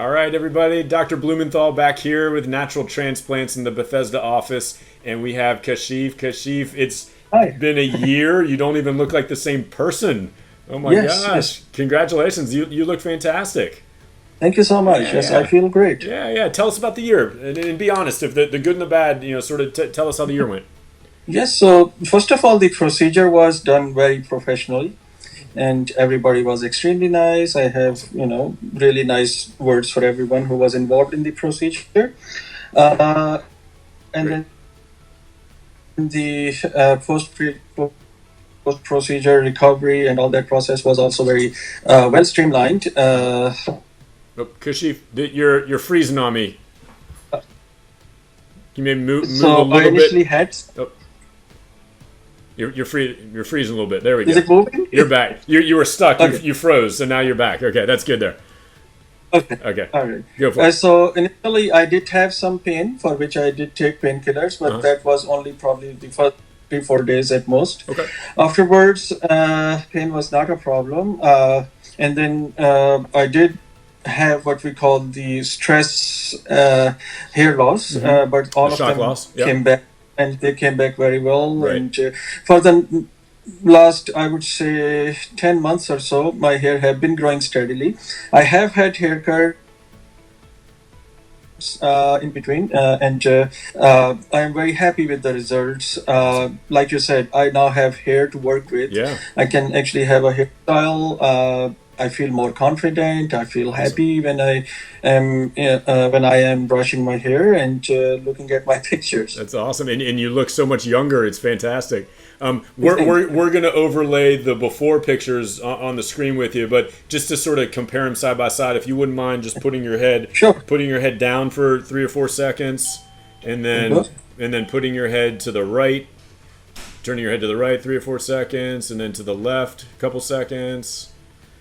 All right, everybody. Dr. Blumenthal back here with Natural Transplants in the Bethesda office, and we have Kashif. Kashif, it's Hi. been a year. You don't even look like the same person. Oh my Yes, gosh! yes. Congratulations. You look fantastic. Thank you so much. Yeah, Yes, I yeah, feel great. yeah. Tell us about the year, and be honest. If the good and the bad, sort of tell us how the year went. Yes, so first of all, the procedure was done very professionally and everybody was extremely nice. I have, Awesome. really nice words for everyone who was involved in the procedure. Uh, and Great. then the post procedure recovery and all that process was also very well streamlined. Oh, Kashif, you're freezing on me. Can you maybe move a So I little bit? initially had. Oh, you're freezing a little bit. There we Is go. it moving? You're back. You were stuck. Okay. You froze, so now you're back. Okay, that's good there. Okay. Okay, All right. go for it. So initially, I did have some pain for which I did take painkillers, but Uh-huh. that was only probably the first 3 4 days at most. Okay. Afterwards, pain was not a problem, and then I did have what we call the stress hair loss, but all The of shock them loss. Yeah. came back, and they came back very well. Right. And for the last, I would say, 10 months or so, my hair have been growing steadily. I have had haircut in between, and I am very happy with the results. Like you said, I now have hair to work with. Yeah. I can actually have a hairstyle. I feel more confident. I feel happy when I am brushing my hair and looking at my pictures. That's awesome, and you look so much younger. It's fantastic. We're going to overlay the before pictures on the screen with you, but just to sort of compare them side by side, if you wouldn't mind just Sure. putting your head down for 3 or 4 seconds, and then Mhm. putting your head to the right, turning your head to the right 3 or 4 seconds, and then to the left a couple seconds.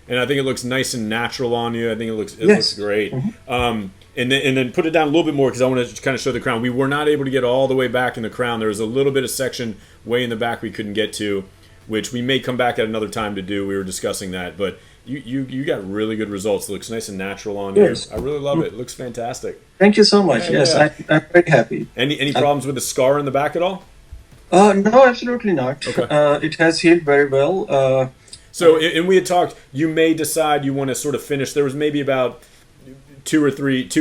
And I think it looks nice and natural on you. I think it looks Yes. great. And then put it down a little bit more because I want to kind of show the crown. We were not able to get all the way back in the crown. There was a little bit of section way in the back we couldn't get to, which we may come back at another time to do. We were discussing that, but you got really good results. It looks nice and natural on Yes. you. I really love it. It looks fantastic. Thank you so much. Yeah, Yes, yeah. I'm very happy. Any problems with the scar in the back at all? No, absolutely not. Okay. It has healed very well. So, and we had talked. You may decide you want to sort of finish. There was maybe about 2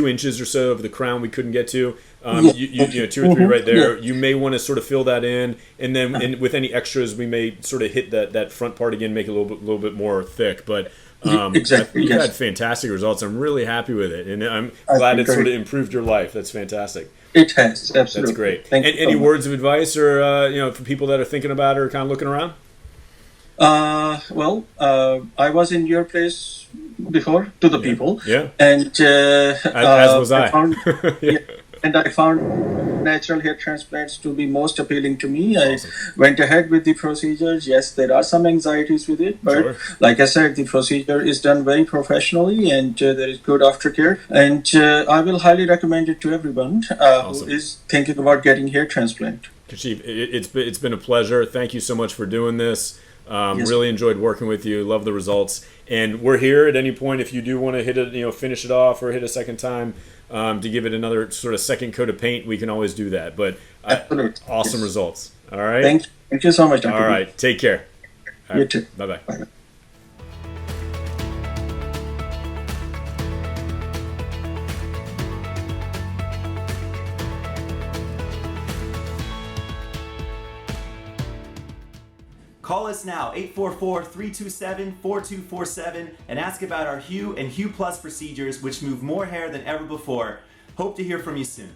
inches or so of the crown we couldn't get to. Yeah. You know, 2 or 3 right there. Yeah. You may want to sort of fill that in, and then with any extras, we may sort of hit that front part again, make it a little bit more thick. But Exactly, you've yes. had fantastic results. I'm really happy with it, and I'm I glad think it sort of very- improved your life. That's fantastic. It has, absolutely. That's great. Thank And you so any much. words of advice, or for people that are thinking about it or kind of looking around? I was in your place before to the people, Yeah. and As was I. found, Yeah. and I found natural hair transplants to be most appealing to me. Awesome. I went ahead with the procedures. Yes, there are some anxieties with it, but Sure. like I said, the procedure is done very professionally, and there is good aftercare. And I will highly recommend it to everyone Awesome. who is thinking about getting hair transplant. Kashif, it's been a pleasure. Thank you so much for doing this. Yes. Really enjoyed working with you. Love the results, and we're here at any point if you do want to hit it, finish it off or hit a second time to give it another sort of second coat of paint. We can always do that. But Absolutely. awesome Yes. results. All right. Thank you so much, Dr. All B. right. Take care. You too. Bye bye. Bye. Call us now, 844-327-4247, and ask about our Hue and Hue Plus procedures, which move more hair than ever before. Hope to hear from you soon.